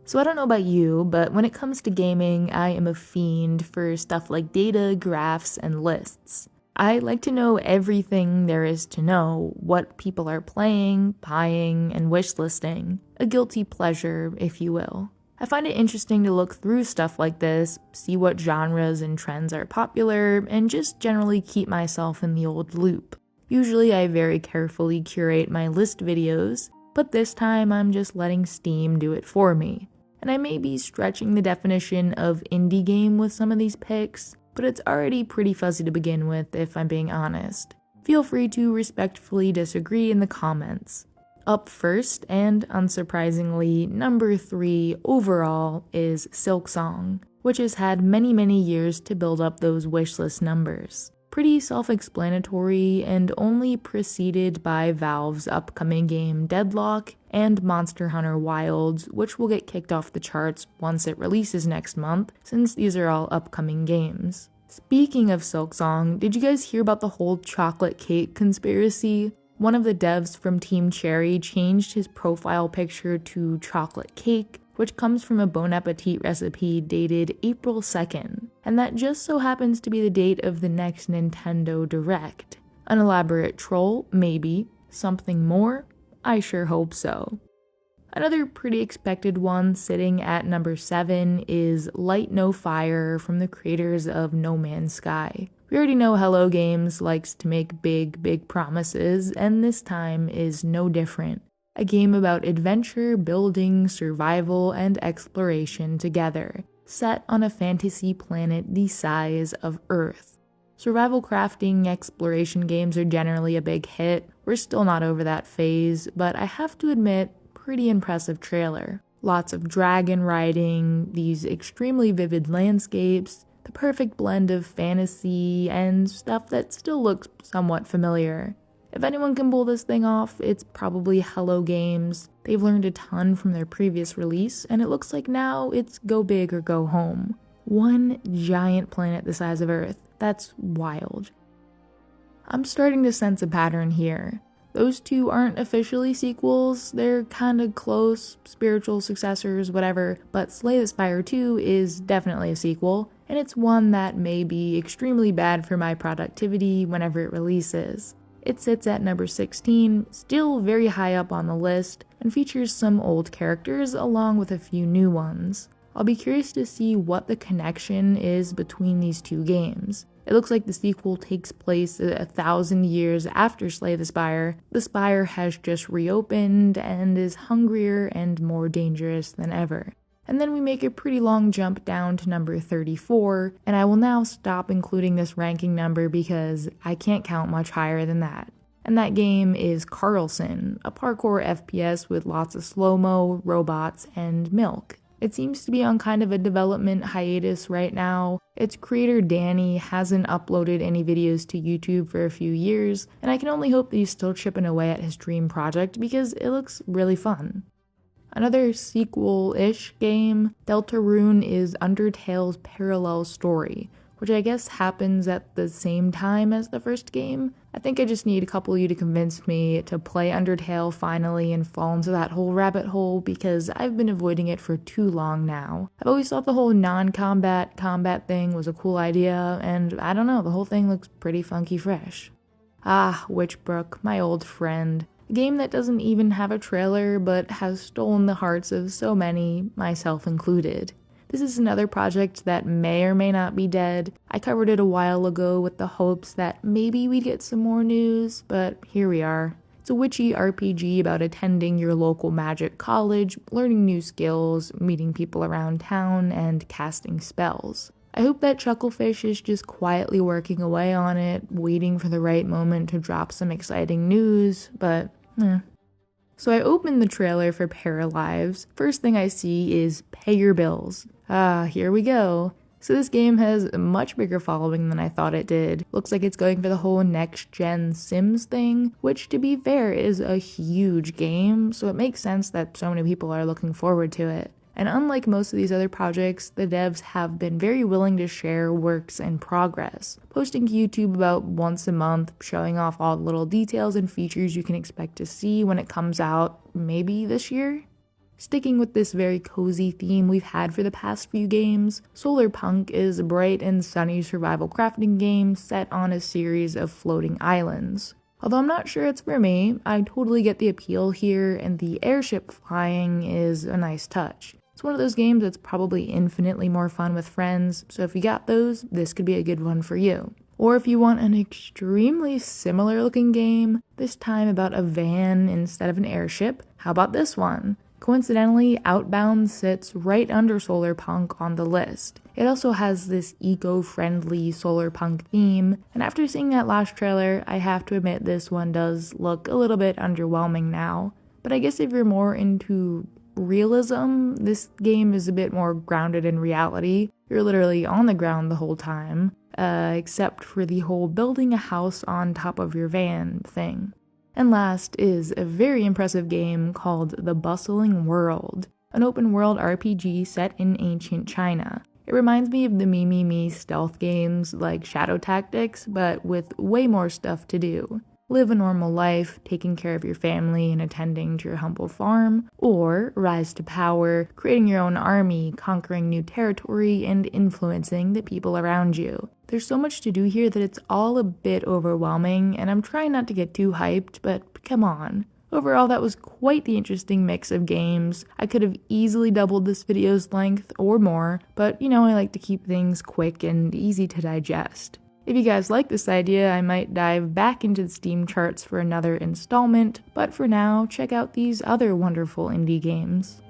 So I don't know about you, but when it comes to gaming, I am a fiend for stuff like data, graphs, and lists. I like to know everything there is to know, what people are playing, buying, and wishlisting. A guilty pleasure, if you will. I find it interesting to look through stuff like this, see what genres and trends are popular, and just generally keep myself in the old loop. Usually I very carefully curate my list videos, but this time I'm just letting Steam do it for me. And I may be stretching the definition of indie game with some of these picks, but it's already pretty fuzzy to begin with if I'm being honest. Feel free to respectfully disagree in the comments. Up first, and unsurprisingly, number 3 overall is Silksong, which has had many years to build up those wishlist numbers. Pretty self-explanatory and only preceded by Valve's upcoming game Deadlock and Monster Hunter Wilds, which will get kicked off the charts once it releases next month, since these are all upcoming games. Speaking of Silksong, did you guys hear about the whole chocolate cake conspiracy? One of the devs from Team Cherry changed his profile picture to chocolate cake, which comes from a Bon Appetit recipe dated April 2nd, and that just so happens to be the date of the next Nintendo Direct. An elaborate troll? Maybe. Something more? I sure hope so. Another pretty expected one sitting at number 7 is Light No Fire from the creators of No Man's Sky. We already know Hello Games likes to make big promises, and this time is no different. A game about adventure, building, survival, and exploration together, set on a fantasy planet the size of Earth. Survival crafting exploration games are generally a big hit. We're still not over that phase, but I have to admit, pretty impressive trailer. Lots of dragon riding, these extremely vivid landscapes, the perfect blend of fantasy and stuff that still looks somewhat familiar. If anyone can pull this thing off, it's probably Hello Games. They've learned a ton from their previous release, and it looks like now it's go big or go home. One giant planet the size of Earth. That's wild. I'm starting to sense a pattern here. Those two aren't officially sequels, they're kinda close, spiritual successors, whatever, but Slay the Spire 2 is definitely a sequel, and it's one that may be extremely bad for my productivity whenever it releases. It sits at number 16, still very high up on the list, and features some old characters along with a few new ones. I'll be curious to see what the connection is between these two games. It looks like the sequel takes place 1,000 years after Slay the Spire. The Spire has just reopened and is hungrier and more dangerous than ever. And then we make a pretty long jump down to number 34, and I will now stop including this ranking number because I can't count much higher than that. And that game is KARLSON, a parkour FPS with lots of slow-mo, robots, and milk. It seems to be on kind of a development hiatus right now. Its creator Danny hasn't uploaded any videos to YouTube for a few years, and I can only hope that he's still chipping away at his dream project because it looks really fun. Another sequel-ish game, Deltarune, is Undertale's parallel story, which I guess happens at the same time as the first game. I think I just need a couple of you to convince me to play Undertale finally and fall into that whole rabbit hole because I've been avoiding it for too long now. I've always thought the whole non-combat combat thing was a cool idea, and I don't know, the whole thing looks pretty funky fresh. Ah, Witchbrook, my old friend. A game that doesn't even have a trailer but has stolen the hearts of so many, myself included. This is another project that may or may not be dead. I covered it a while ago with the hopes that maybe we'd get some more news, but here we are. It's a witchy RPG about attending your local magic college, learning new skills, meeting people around town, and casting spells. I hope that Chucklefish is just quietly working away on it, waiting for the right moment to drop some exciting news, but So I open the trailer for Paralives. First thing I see is pay your bills. Ah, here we go. So this game has a much bigger following than I thought it did. Looks like it's going for the whole next-gen Sims thing, which to be fair is a huge game, so it makes sense that so many people are looking forward to it. And unlike most of these other projects, the devs have been very willing to share works in progress, posting to YouTube about once a month, showing off all the little details and features you can expect to see when it comes out, maybe this year? Sticking with this very cozy theme we've had for the past few games, Solarpunk is a bright and sunny survival crafting game set on a series of floating islands. Although I'm not sure it's for me, I totally get the appeal here, and the airship flying is a nice touch. It's one of those games that's probably infinitely more fun with friends, so if you got those, this could be a good one for you. Or if you want an extremely similar looking game, this time about a van instead of an airship, how about this one? Coincidentally, Outbound sits right under Solarpunk on the list. It also has this eco-friendly Solarpunk theme, and after seeing that last trailer, I have to admit this one does look a little bit underwhelming now. But I guess if you're more into realism, this game is a bit more grounded in reality. You're literally on the ground the whole time, except for the whole building a house on top of your van thing. And last is a very impressive game called The Bustling World, an open world RPG set in ancient China. It reminds me of the me stealth games like Shadow Tactics, but with way more stuff to do. Live a normal life, taking care of your family and attending to your humble farm, or rise to power, creating your own army, conquering new territory, and influencing the people around you. There's so much to do here that it's all a bit overwhelming, and I'm trying not to get too hyped, but come on. Overall, that was quite the interesting mix of games. I could have easily doubled this video's length or more, but I like to keep things quick and easy to digest. If you guys like this idea, I might dive back into the Steam charts for another installment, but for now, check out these other wonderful indie games.